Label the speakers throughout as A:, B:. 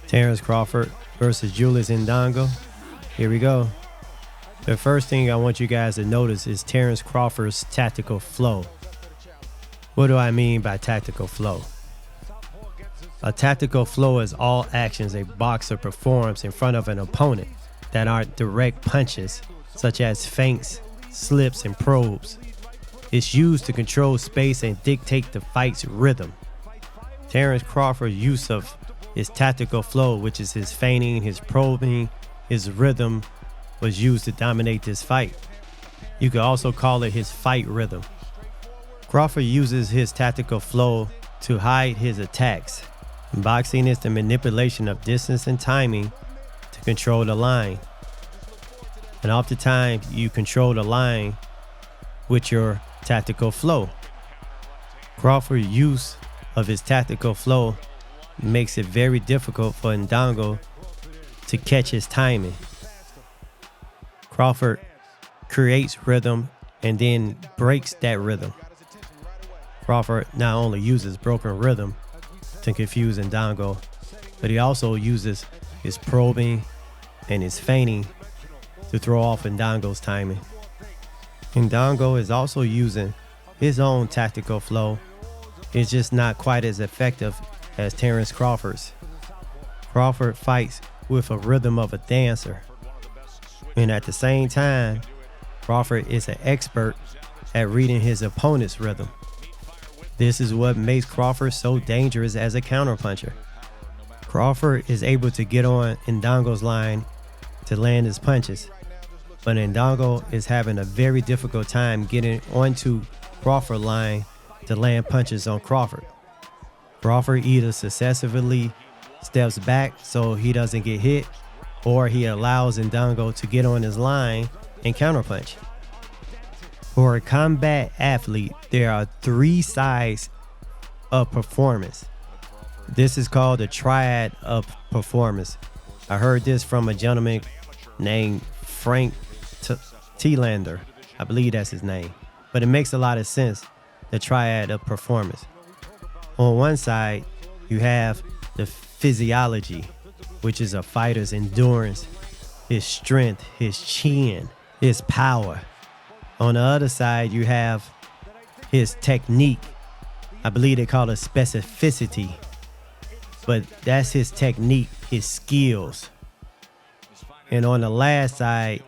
A: Terence Crawford versus Julius Indongo. Here we go. The first thing I want you guys to notice is Terence Crawford's tactical flow. What do I mean by tactical flow? A tactical flow is all actions a boxer performs in front of an opponent that aren't direct punches, such as feints, slips, and probes. It's used to control space and dictate the fight's rhythm. Terence Crawford's use of his tactical flow, which is his feigning, his probing, his rhythm, was used to dominate this fight. You could also call it his fight rhythm. Crawford uses his tactical flow to hide his attacks. Boxing is the manipulation of distance and timing to control the line. And oftentimes you control the line with your tactical flow. Crawford's use of his tactical flow makes it very difficult for Indongo to catch his timing. Crawford creates rhythm and then breaks that rhythm. Crawford not only uses broken rhythm to confuse Indongo, but he also uses his probing and his feigning to throw off Indongo's timing. Indongo is also using his own tactical flow. It's just not quite as effective as Terence Crawford's. Crawford fights with a rhythm of a dancer. And at the same time, Crawford is an expert at reading his opponent's rhythm. This is what makes Crawford so dangerous as a counterpuncher. Crawford is able to get on Indongo's line to land his punches, but Indongo is having a very difficult time getting onto Crawford's line to land punches on Crawford. Crawford either successively steps back so he doesn't get hit, or he allows Indongo to get on his line and counterpunch. For a combat athlete, there are 3 sides of performance. This is called the triad of performance. I heard this from a gentleman named Frank Tielander. I believe that's his name. But it makes a lot of sense, the triad of performance. On one side, you have the physiology, which is a fighter's endurance, his strength, his chin, his power. On the other side, you have his technique. I believe they call it specificity, but that's his technique, his skills. And on the last side,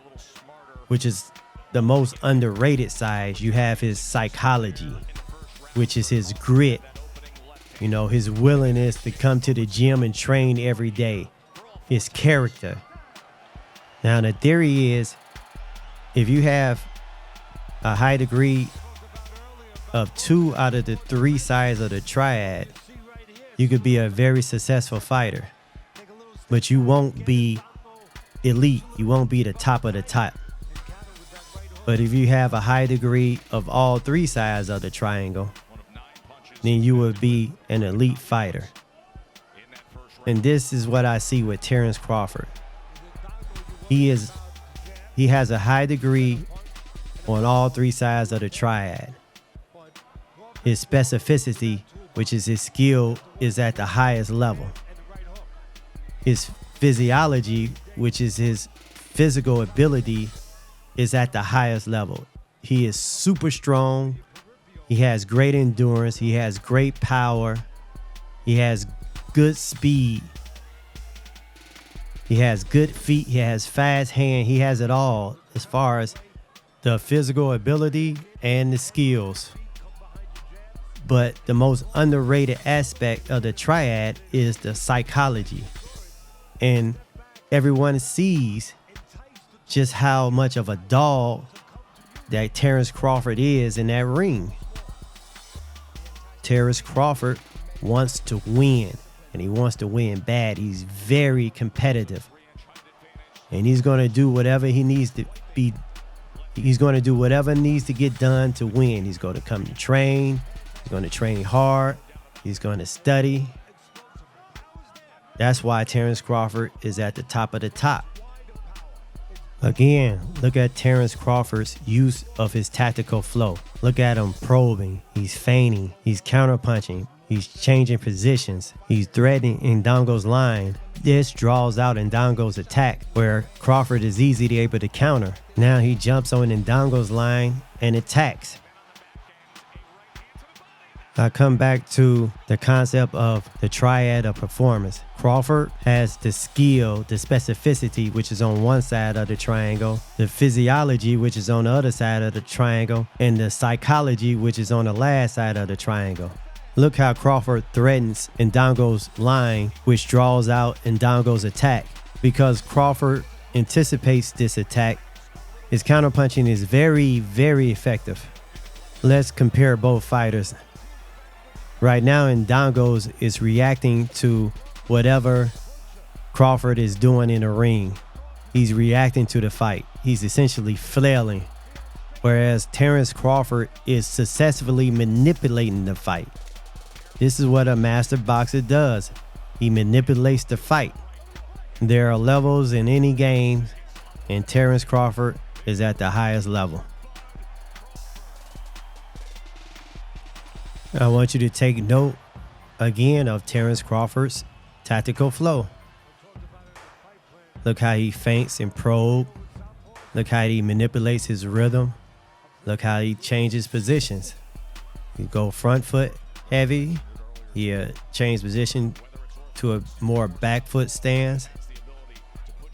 A: which is the most underrated side, you have his psychology, which is his grit, his willingness to come to the gym and train every day, his character. Now, the theory is, if you have a high degree of 2 out of the 3 sides of the triad, you could be a very successful fighter, but you won't be elite. You won't be the top of the top. But if you have a high degree of all 3 sides of the triangle, then you would be an elite fighter. And this is what I see with Terence Crawford. He has a high degree on all 3 sides of the triad. His specificity, which is his skill, is at the highest level. His physiology, which is his physical ability, is at the highest level. He is super strong. He has great endurance. He has great power. He has good speed. He has good feet. He has fast hand. He has it all as far as the physical ability and the skills. But the most underrated aspect of the triad is the psychology. And everyone sees just how much of a dog that Terence Crawford is in that ring. Terence Crawford wants to win, and he wants to win bad. He's very competitive, and he's going to do whatever he needs to be. He's going to do whatever needs to get done to win. He's going to come to train. He's going to train hard. He's going to study. That's why Terence Crawford is at the top of the top. Again, look at Terence Crawford's use of his tactical flow. Look at him probing. He's feigning. He's counterpunching. He's changing positions. He's threatening Indongo's line. This draws out Indongo's attack, where Crawford is easily able to counter. Now he jumps on Indongo's line and attacks. I come back to the concept of the triad of performance. Crawford has the skill, the specificity, which is on one side of the triangle, the physiology, which is on the other side of the triangle, and the psychology, which is on the last side of the triangle. Look how Crawford threatens Indongo's line, which draws out Indongo's attack. Because Crawford anticipates this attack, his counterpunching is very, very effective. Let's compare both fighters. Right now, Indongo is reacting to whatever Crawford is doing in the ring. He's reacting to the fight. He's essentially flailing. Whereas Terence Crawford is successfully manipulating the fight. This is what a master boxer does. He manipulates the fight. There are levels in any game, and Terence Crawford is at the highest level. I want you to take note again of Terence Crawford's tactical flow. Look how he feints and probes. Look how he manipulates his rhythm. Look how he changes positions. You go front foot heavy. He change position to a more back foot stance.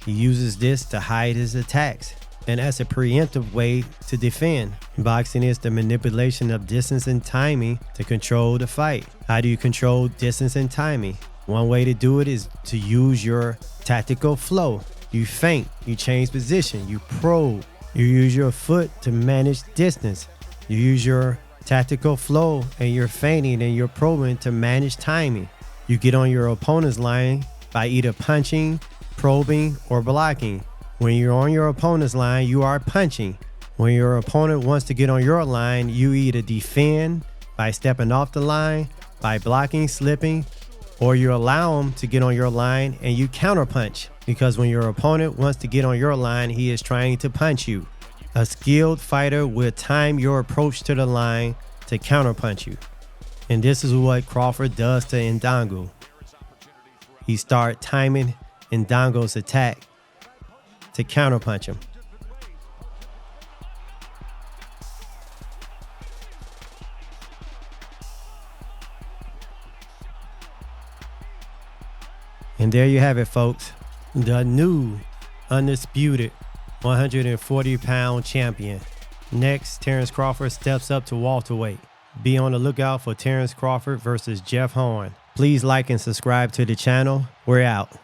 A: He uses this to hide his attacks. And that's a preemptive way to defend. Boxing is the manipulation of distance and timing to control the fight. How do you control distance and timing? One way to do it is to use your tactical flow. You feint, you change position, you probe. You use your foot to manage distance. You use your tactical flow and your feinting and your probing to manage timing. You get on your opponent's line by either punching, probing, or blocking. When you're on your opponent's line, you are punching. When your opponent wants to get on your line, you either defend by stepping off the line, by blocking, slipping, or you allow him to get on your line and you counterpunch. Because when your opponent wants to get on your line, he is trying to punch you. A skilled fighter will time your approach to the line to counterpunch you. And this is what Crawford does to Indongo. He starts timing Indongo's attack to counterpunch him. And there you have it, folks. The new, undisputed 140-pound champion. Next, Terence Crawford steps up to welterweight. Be on the lookout for Terence Crawford versus Jeff Horn. Please like and subscribe to the channel. We're out.